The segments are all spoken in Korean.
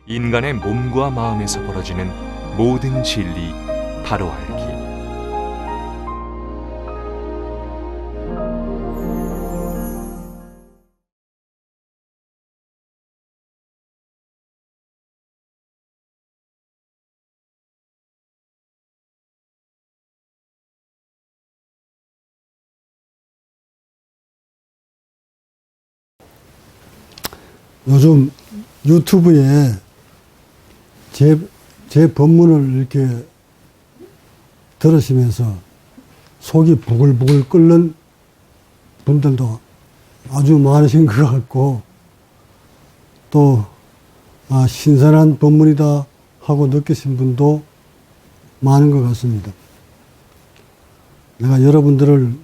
인간의 몸과 마음에서 벌어지는 모든 진리 바로 알기. 요즘 유튜브에 제 법문을 이렇게 들으시면서 속이 부글부글 끓는 분들도 아주 많으신 것 같고, 또 신선한 법문이다 하고 느끼신 분도 많은 것 같습니다. 내가 여러분들을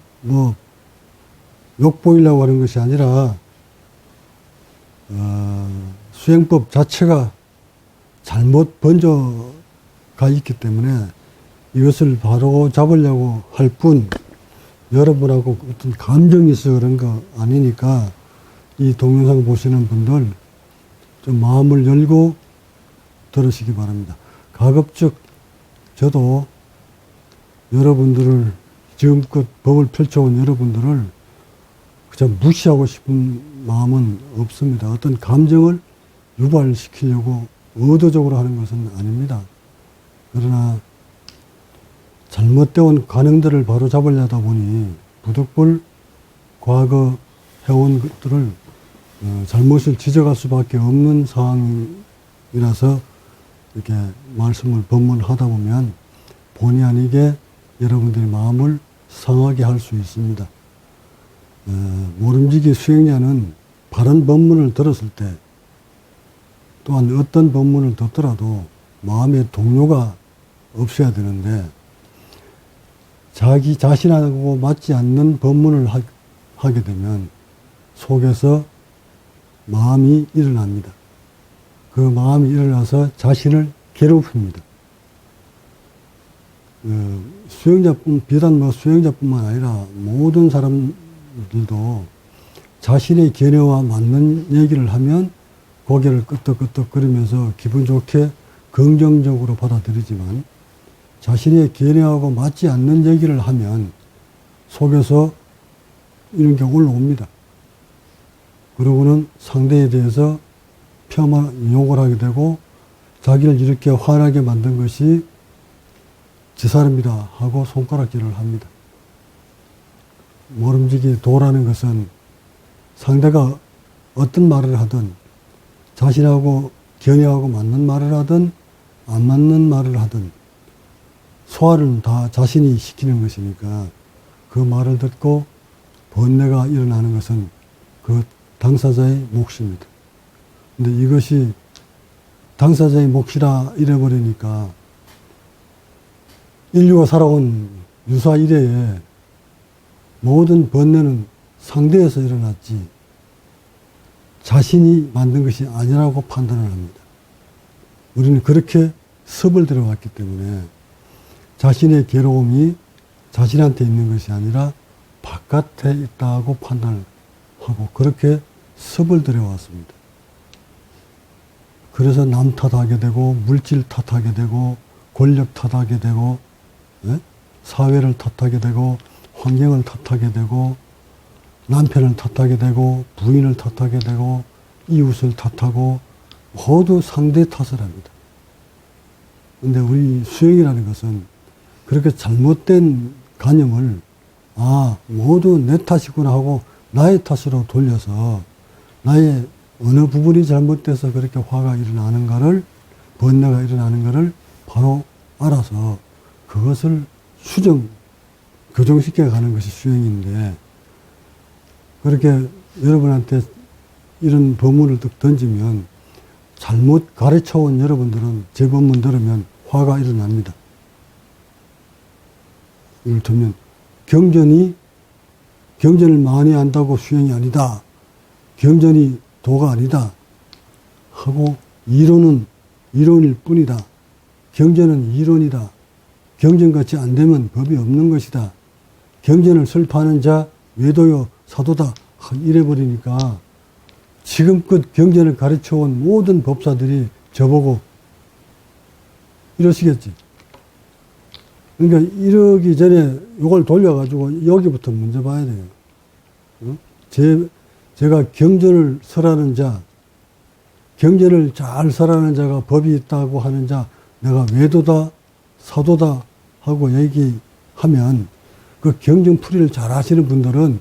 욕보이려고 하는 것이 아니라 수행법 자체가 잘못 번져가 있기 때문에 이것을 바로 잡으려고 할 뿐, 여러분하고 어떤 감정이 있어 그런 거 아니니까 이 동영상 보시는 분들 좀 마음을 열고 들으시기 바랍니다. 가급적 저도 여러분들을, 지금껏 법을 펼쳐온 여러분들을 그냥 무시하고 싶은 마음은 없습니다. 어떤 감정을 유발시키려고 의도적으로 하는 것은 아닙니다. 그러나 잘못되어 관행들을 바로 잡으려다 보니 부득불 과거 해온 것들을 잘못을 지적할 수밖에 없는 상황이라서 이렇게 말씀을 법문하다 보면 본의 아니게 여러분들의 마음을 상하게 할 수 있습니다. 모름지기 수행자는 바른 법문을 들었을 때, 또한 어떤 법문을 듣더라도 마음의 동요가 없어야 되는데, 자기 자신하고 맞지 않는 법문을 하게 되면 속에서 마음이 일어납니다. 그 마음이 일어나서 자신을 괴롭힙니다. 비단 수행자뿐만 아니라 모든 사람들도 자신의 견해와 맞는 얘기를 하면 고개를 끄덕끄덕거리면서 기분 좋게 긍정적으로 받아들이지만, 자신의 견해하고 맞지 않는 얘기를 하면 속에서 이런 게 올라옵니다. 그러고는 상대에 대해서 폄하, 욕을 하게 되고, 자기를 이렇게 화나게 만든 것이 지 사람이다 하고 손가락질을 합니다. 모름지기 도라는 것은 상대가 어떤 말을 하든, 자신하고 견해하고 맞는 말을 하든 안 맞는 말을 하든 소화를 다 자신이 시키는 것이니까, 그 말을 듣고 번뇌가 일어나는 것은 그 당사자의 몫입니다. 근데 이것이 당사자의 몫이라 이래버리니까 인류가 살아온 유사 이래에 모든 번뇌는 상대에서 일어났지 자신이 만든 것이 아니라고 판단을 합니다. 우리는 그렇게 섭을 들어왔기 때문에 자신의 괴로움이 자신한테 있는 것이 아니라 바깥에 있다고 판단을 하고 그렇게 섭을 들여왔습니다. 그래서 남 탓하게 되고, 물질 탓하게 되고, 권력 탓하게 되고, 사회를 탓하게 되고, 환경을 탓하게 되고, 남편을 탓하게 되고, 부인을 탓하게 되고, 이웃을 탓하고, 모두 상대 탓을 합니다. 근데 우리 수행이라는 것은 그렇게 잘못된 관념을 모두 내 탓이구나 하고 나의 탓으로 돌려서 나의 어느 부분이 잘못돼서 그렇게 화가 일어나는가를, 번뇌가 일어나는가를 바로 알아서 그것을 교정시켜 가는 것이 수행인데, 그렇게 여러분한테 이런 법문을 딱 던지면 잘못 가르쳐온 여러분들은 제 법문 들으면 화가 일어납니다. 이를테면 경전을 많이 한다고 수행이 아니다, 경전이 도가 아니다 하고, 이론일 뿐이다, 경전은 이론이다, 경전같이 안 되면 법이 없는 것이다, 경전을 설파하는 자 외도요 사도다 이래버리니까 지금껏 경전을 가르쳐온 모든 법사들이 저보고 이러시겠지. 그러니까 이러기 전에 이걸 돌려가지고 여기부터 먼저 봐야 돼요. 어? 제가 경전을 설하는 자, 경전을 잘 설하는 자가 법이 있다고 하는 자, 내가 외도다, 사도다 하고 얘기하면 그 경전풀이를 잘 하시는 분들은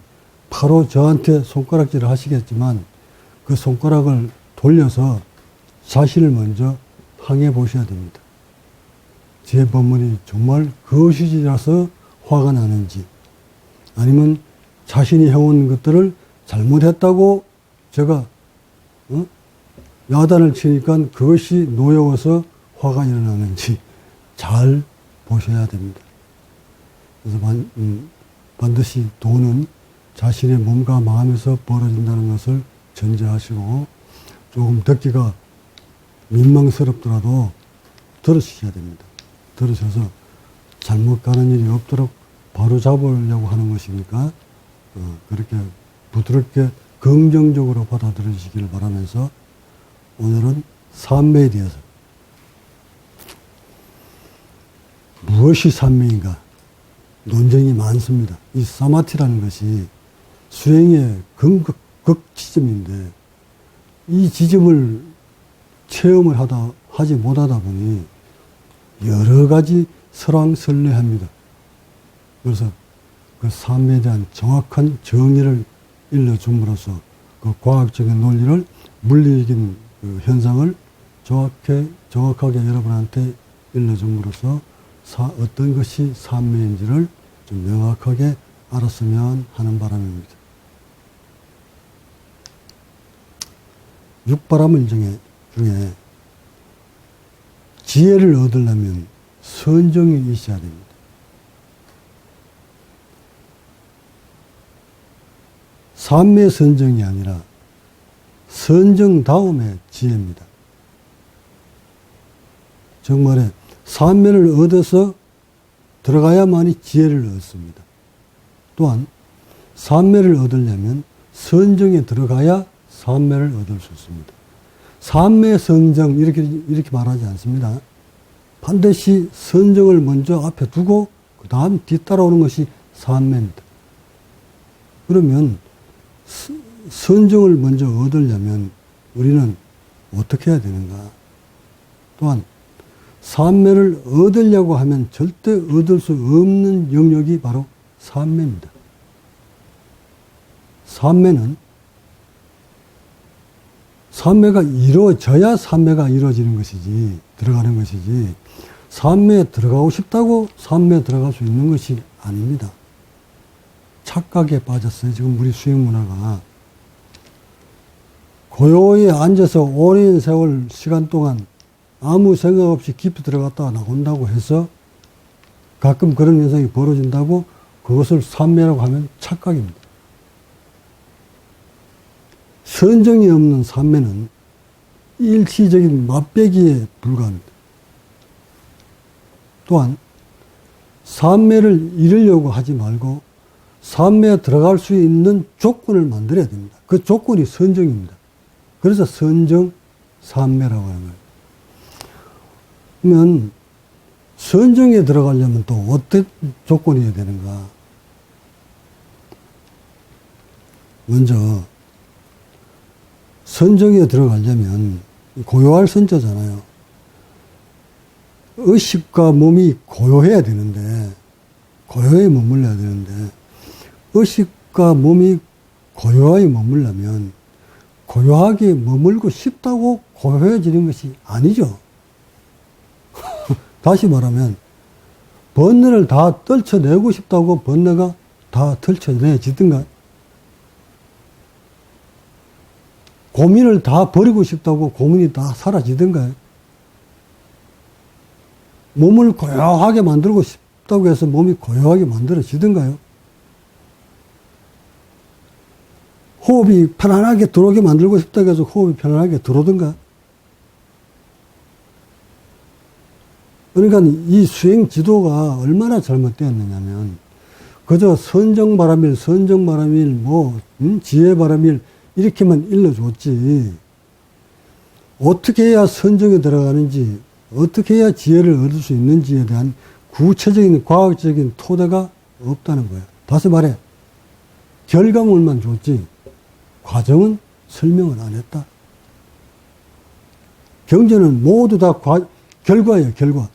바로 저한테 손가락질을 하시겠지만 그 손가락을 돌려서 자신을 먼저 항해 보셔야 됩니다. 제 법문이 정말 거시지라서 화가 나는지, 아니면 자신이 해온 것들을 잘못했다고 제가 야단을 치니까 그것이 노여워서 화가 일어나는지 잘 보셔야 됩니다. 그래서 반드시 도는 자신의 몸과 마음에서 벌어진다는 것을 전제하시고, 조금 듣기가 민망스럽더라도 들으셔야 됩니다. 들으셔서 잘못 가는 일이 없도록 바로 잡으려고 하는 것이니까 그렇게 부드럽게 긍정적으로 받아들이시기를 바라면서, 오늘은 삼매에 대해서, 무엇이 삼매인가 논쟁이 많습니다. 이 사마티라는 것이 수행의 극지점인데, 이 지점을 체험을 하지 못하다 보니 여러 가지 설왕설래합니다. 그래서 그 삼매에 대한 정확한 정의를 일러줌으로써 그 과학적인 논리를, 물리적인 그 현상을 정확하게 여러분한테 일러줌으로써 어떤 것이 삼매인지를 좀 명확하게 알았으면 하는 바람입니다. 육바라밀 중에 지혜를 얻으려면 선정이 있어야 됩니다. 삼매 선정이 아니라 선정 다음에 지혜입니다. 정말에 삼매를 얻어서 들어가야만이 지혜를 얻습니다. 또한 삼매를 얻으려면 선정에 들어가야 삼매를 얻을 수 있습니다. 삼매 선정 이렇게 말하지 않습니다. 반드시 선정을 먼저 앞에 두고 그 다음 뒤따라오는 것이 삼매입니다. 그러면 선정을 먼저 얻으려면 우리는 어떻게 해야 되는가? 또한 삼매를 얻으려고 하면 절대 얻을 수 없는 영역이 바로 삼매입니다. 삼매가 이루어져야 삼매가 이루어지는 것이지, 들어가는 것이지, 삼매에 들어가고 싶다고 삼매에 들어갈 수 있는 것이 아닙니다. 착각에 빠졌어요. 지금 우리 수행 문화가. 고요히 앉아서 오랜 세월 시간 동안 아무 생각 없이 깊이 들어갔다가 나온다고 해서 가끔 그런 현상이 벌어진다고 그것을 삼매라고 하면 착각입니다. 선정이 없는 삼매는 일시적인 맛배기에 불과합니다. 또한 삼매를 이루려고 하지 말고 삼매에 들어갈 수 있는 조건을 만들어야 됩니다. 그 조건이 선정입니다. 그래서 선정 삼매라고 하는 거예요. 그러면 선정에 들어가려면 또 어떤 조건이어야 되는가? 먼저 선정에 들어가려면 고요할 선자잖아요. 의식과 몸이 고요해야 되는데, 고요에 머물러야 되는데, 의식과 몸이 고요하게 머물려면 고요하게 머물고 싶다고 고요해지는 것이 아니죠. 다시 말하면 번뇌를 다 떨쳐내고 싶다고 번뇌가 다 떨쳐내지든가, 고민을 다 버리고 싶다고 고민이 다 사라지든가, 몸을 고요하게 만들고 싶다고 해서 몸이 고요하게 만들어지든가요. 호흡이 편안하게 들어오게 만들고 싶다고 해서 호흡이 편안하게 들어오든가. 그러니까 이 수행 지도가 얼마나 잘못되었느냐면, 그저 선정바라밀, 지혜바라밀, 이렇게만 일러줬지, 어떻게 해야 선정에 들어가는지, 어떻게 해야 지혜를 얻을 수 있는지에 대한 구체적인 과학적인 토대가 없다는 거예요. 다시 말해, 결과물만 줬지 과정은 설명을 안 했다. 경제는 모두 다 결과예요, 결과.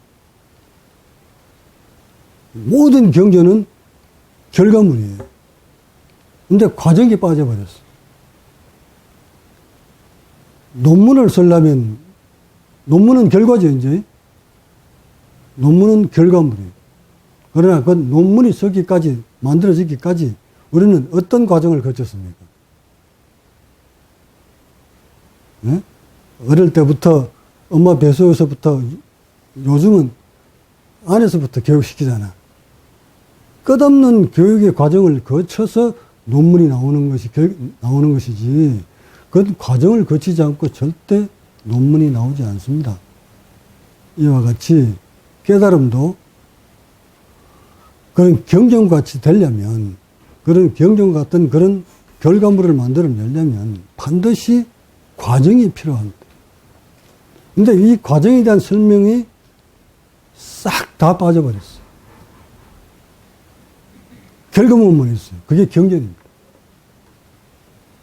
모든 경제는 결과물이에요. 근데 과정이 빠져버렸어. 논문을 쓰려면, 논문은 결과죠, 이제. 논문은 결과물이에요. 그러나 그 논문이 쓰기까지, 만들어지기까지 우리는 어떤 과정을 거쳤습니까? 네? 어릴 때부터 엄마 뱃속에서부터, 요즘은 안에서부터 교육시키잖아. 끝없는 교육의 과정을 거쳐서 논문이 나오는 것이지, 그 과정을 거치지 않고 절대 논문이 나오지 않습니다. 이와 같이 깨달음도 그런 경전같이 되려면, 그런 경전 같은 그런 결과물을 만들어내려면 반드시 과정이 필요합니다. 근데 이 과정에 대한 설명이 싹 다 빠져버렸어요. 결과물만 있어요. 그게 경전입니다.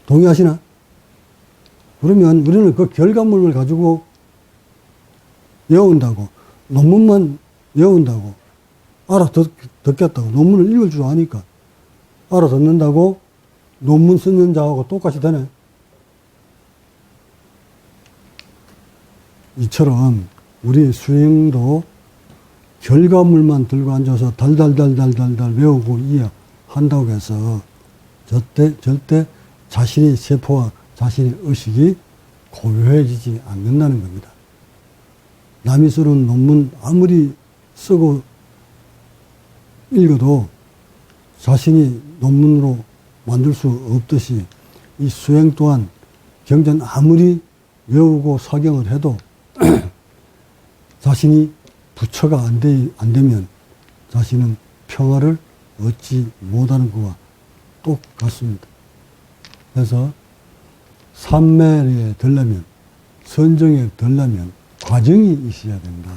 동의하시나? 그러면 우리는 그 결과물을 가지고 외운다고, 논문만 외운다고, 알아듣겠다고, 논문을 읽을 줄 아니까 알아듣는다고 논문 쓰는 자하고 똑같이 되네. 이처럼 우리 수행도 결과물만 들고 앉아서 달달달달달달 외우고 이해한다고 해서 절대 자신의 세포와 자신의 의식이 고요해지지 않는다는 겁니다. 남이 쓰는 논문 아무리 쓰고 읽어도 자신이 논문으로 만들 수 없듯이 이 수행 또한 경전 아무리 외우고 사경을 해도 자신이 부처가 안 되면 자신은 평화를 얻지 못하는 것과 똑같습니다. 그래서 삼매에 들려면, 선정에 들려면 과정이 있어야 된다.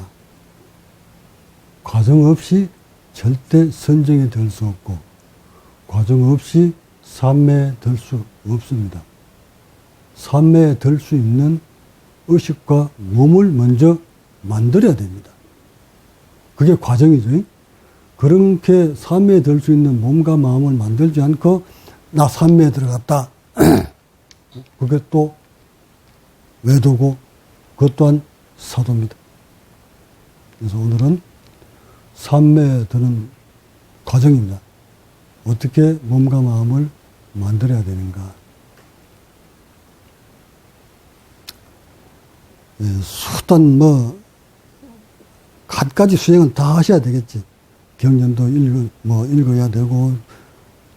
과정 없이 절대 선정에 들 수 없고, 과정 없이 삼매에 들 수 없습니다. 삼매에 들 수 있는 의식과 몸을 먼저 만들어야 됩니다. 그게 과정이죠. 그렇게 삼매에 들 수 있는 몸과 마음을 만들지 않고 나 삼매에 들어갔다. 그게 또 외도고 그것 또한 사도입니다. 그래서 오늘은 삼매에 드는 과정입니다. 어떻게 몸과 마음을 만들어야 되는가. 수단 갖가지 수행은 다 하셔야 되겠지. 경전도 읽어야 되고,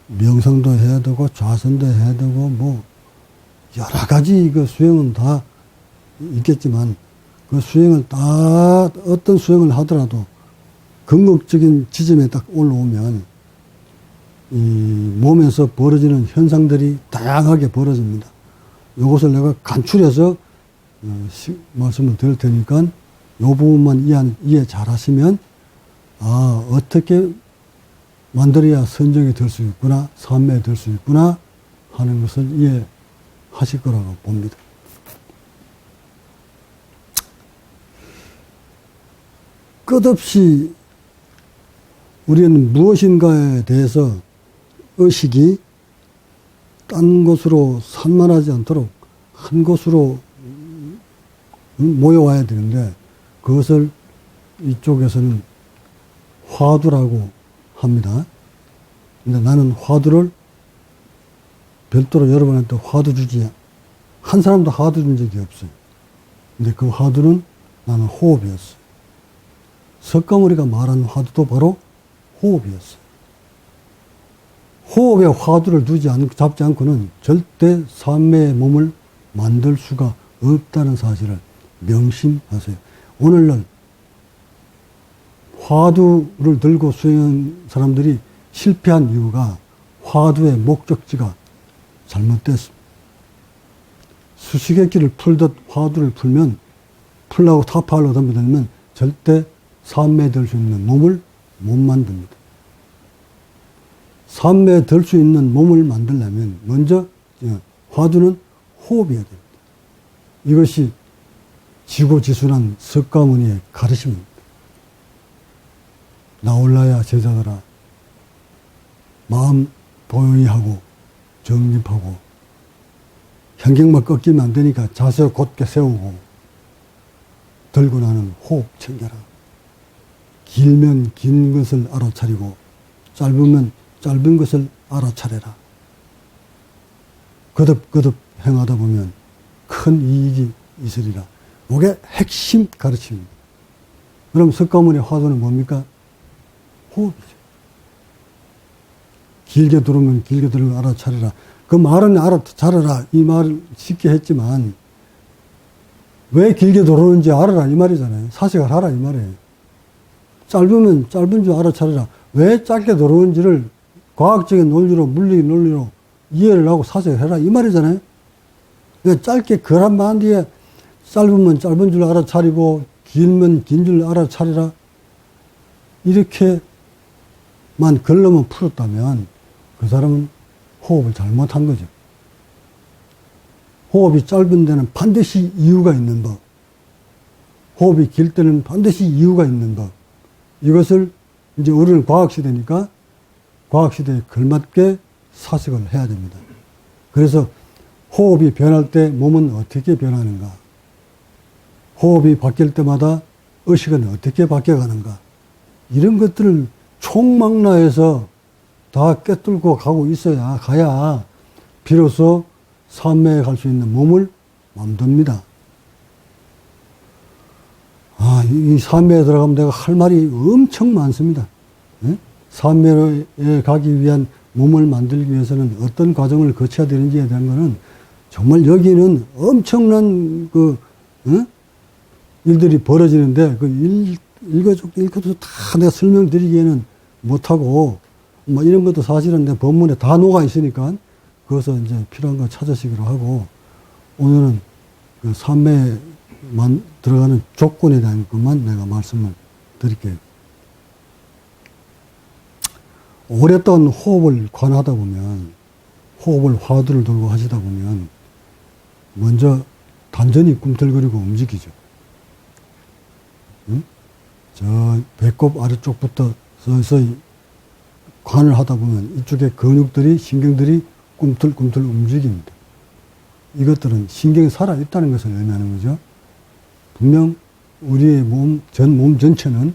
명상도 해야 되고, 좌선도 해야 되고, 여러 가지 그 수행은 다 있겠지만, 그 수행을 어떤 수행을 하더라도, 궁극적인 지점에 딱 올라오면, 이 몸에서 벌어지는 현상들이 다양하게 벌어집니다. 이것을 내가 간추려서 말씀을 드릴 테니까, 이 부분만 이해 잘 하시면, 어떻게 만들어야 선정이 될 수 있구나, 삼매에 될 수 있구나 하는 것을 이해하실 거라고 봅니다. 끝없이 우리는 무엇인가에 대해서 의식이 딴 곳으로 산만하지 않도록 한 곳으로 모여와야 되는데, 그것을 이쪽에서는 화두라고 합니다. 근데 나는 화두를 별도로 여러분한테 화두 주지, 한 사람도 화두 준 적이 없어요. 근데 그 화두는 나는 호흡이었어요. 석가모니가 말한 화두도 바로 호흡이었어요. 호흡에 화두를 잡지 않고는 절대 삼매의 몸을 만들 수가 없다는 사실을 명심하세요. 오늘날 화두를 들고 수행한 사람들이 실패한 이유가 화두의 목적지가 잘못됐습니다. 수수께끼를 풀듯 화두를 풀라고 타파하려고 덤벼들면 절대 삼매에 들 수 있는 몸을 못 만듭니다. 삼매에 들 수 있는 몸을 만들려면 먼저 화두는 호흡이어야 됩니다. 이것이 지고지순한 석가모니의 가르침입니다. 나올라야 제자들아, 마음 보용히 하고 정립하고 현경만 꺾이면 안 되니까 자세 곧게 세우고 들고 나는 호흡 챙겨라. 길면 긴 것을 알아차리고 짧으면 짧은 것을 알아차려라. 거듭거듭 행하다 보면 큰 이익이 있으리라. 이게 핵심 가르침입니다. 그럼 석가모니 화두는 뭡니까? 호흡이죠. 길게 들으면 길게 들으면 알아차려라. 그 말은 알아차려라. 이 말을 쉽게 했지만 왜 길게 들어오는지 알아라 이 말이잖아요. 사색을 하라 이 말이에요. 짧으면 짧은 줄 알아차려라. 왜 짧게 들어오는지를 과학적인 논리로 물리 논리로 이해를 하고 사색을 해라 이 말이잖아요. 그러니까 짧게 글 한마디 뒤에 짧으면 짧은 줄 알아차리고 길면 긴 줄 알아차리라. 이렇게만 글로만 풀었다면 그 사람은 호흡을 잘못한 거죠. 호흡이 짧은 데는 반드시 이유가 있는 법. 호흡이 길 때는 반드시 이유가 있는 법. 이것을 이제 우리는 과학시대니까 과학시대에 걸맞게 사색을 해야 됩니다. 그래서 호흡이 변할 때 몸은 어떻게 변하는가? 호흡이 바뀔 때마다 의식은 어떻게 바뀌어가는가? 이런 것들을 총망라해서 다 꿰뚫고 가야 비로소 삼매에 갈 수 있는 몸을 만듭니다. 이 삼매에 들어가면 내가 할 말이 엄청 많습니다. 삼매에 가기 위한 몸을 만들기 위해서는 어떤 과정을 거쳐야 되는지에 대한 거는 정말 여기는 엄청난 일들이 벌어지는데 읽어도 다 내가 설명드리기에는 못하고 이런 것도 사실은 내 본문에 다 녹아 있으니까 그것을 이제 필요한 거 찾으시기로 하고 오늘은 그 삼매에만 들어가는 조건에 대한 것만 내가 말씀을 드릴게요. 오랫동안 호흡을 관하다 보면 호흡을 화두를 들고 하시다 보면 먼저 단전이 꿈틀거리고 움직이죠. 저 배꼽 아래쪽부터 서서히 관을 하다 보면 이쪽에 근육들이 신경들이 꿈틀꿈틀 움직입니다. 이것들은 신경이 살아있다는 것을 의미하는 거죠. 분명 우리의 몸 전체는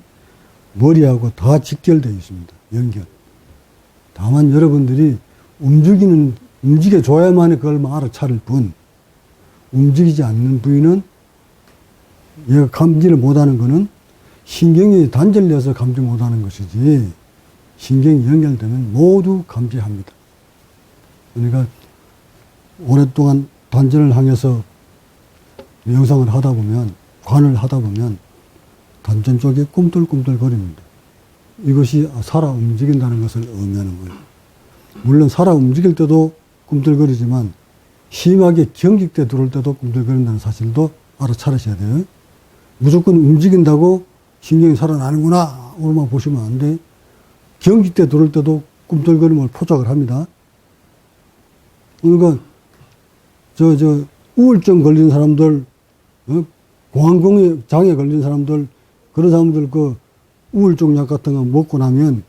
머리하고 다 직결되어 있습니다. 연결. 다만 여러분들이 움직여줘야만 그걸 알아차릴 뿐 움직이지 않는 부위는 얘가 감지를 못하는 것은 신경이 단절돼서 감지 못하는 것이지 신경이 연결되면 모두 감지합니다. 그러니까 오랫동안 단전을 향해서 명상을 하다 보면 관을 하다 보면 단전 쪽이 꿈틀꿈틀거립니다. 이것이 살아 움직인다는 것을 의미하는 거예요. 물론 살아 움직일 때도 꿈틀거리지만 심하게 경직돼 들어올 때도 꿈틀거린다는 사실도 알아차리셔야 돼요. 무조건 움직인다고 신경이 살아나는구나 오로만 보시면 안 돼. 경직돼 들어올 때도 꿈틀거림을 포착을 합니다. 그러니까 우울증 걸린 사람들, 공황 장애 걸린 사람들, 그런 사람들 그 우울증 약 같은 거 먹고 나면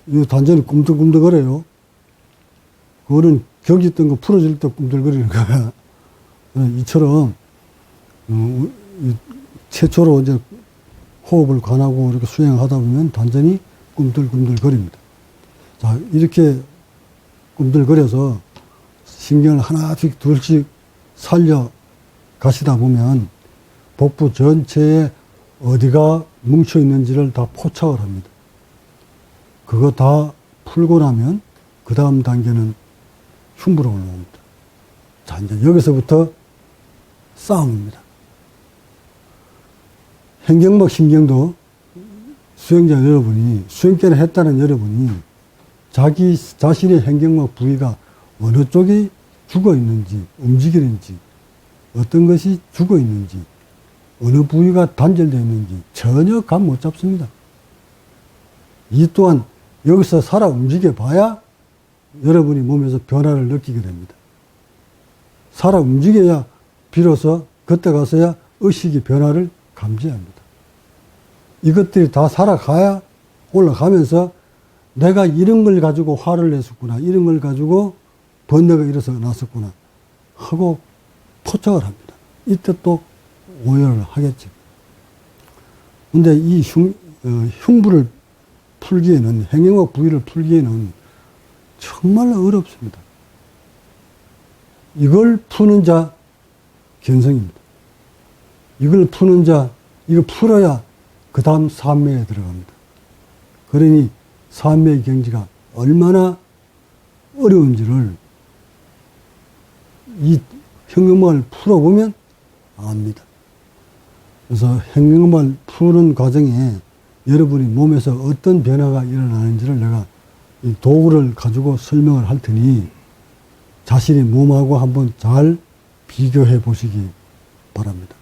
이 단전이 꿈틀꿈틀거려요. 그거는 경직된 거 풀어질 때 꿈틀거리는 거야. 이처럼 최초로 이제 호흡을 관하고 이렇게 수행하다 보면 단전이 꿈틀꿈틀거립니다. 자, 이렇게 꿈틀거려서 신경을 하나씩 둘씩 살려 가시다 보면 복부 전체에 어디가 뭉쳐 있는지를 다 포착을 합니다. 그거 다 풀고 나면 그 다음 단계는 흉부로 올라옵니다. 자, 이제 여기서부터 싸움입니다. 행경막 신경도 수행자 여러분이, 수행자를 했다는 여러분이 자기 자신의 행경막 부위가 어느 쪽이 죽어 있는지, 움직이는지 어떤 것이 죽어 있는지, 어느 부위가 단절되어 있는지 전혀 감 못 잡습니다. 이 또한 여기서 살아 움직여 봐야 여러분이 몸에서 변화를 느끼게 됩니다. 살아 움직여야 비로소 그때 가서야 의식의 변화를 감지합니다. 이것들이 다 살아가야 올라가면서 내가 이런 걸 가지고 화를 냈었구나, 이런 걸 가지고 번뇌가 일어서 났었구나 하고 포착을 합니다. 이때 또 오열을 하겠죠. 근데 이 흉부를 풀기에는, 행영학 부위를 풀기에는 정말로 어렵습니다. 이걸 푸는 자 견성입니다. 이걸 푸는 자, 이거 풀어야 그 다음 삼매에 들어갑니다. 그러니 삼매의 경지가 얼마나 어려운지를 이 행영학을 풀어보면 압니다. 그래서 행영학을 푸는 과정에 여러분이 몸에서 어떤 변화가 일어나는지를 내가 이 도구를 가지고 설명을 할 테니 자신의 몸하고 한번 잘 비교해 보시기 바랍니다.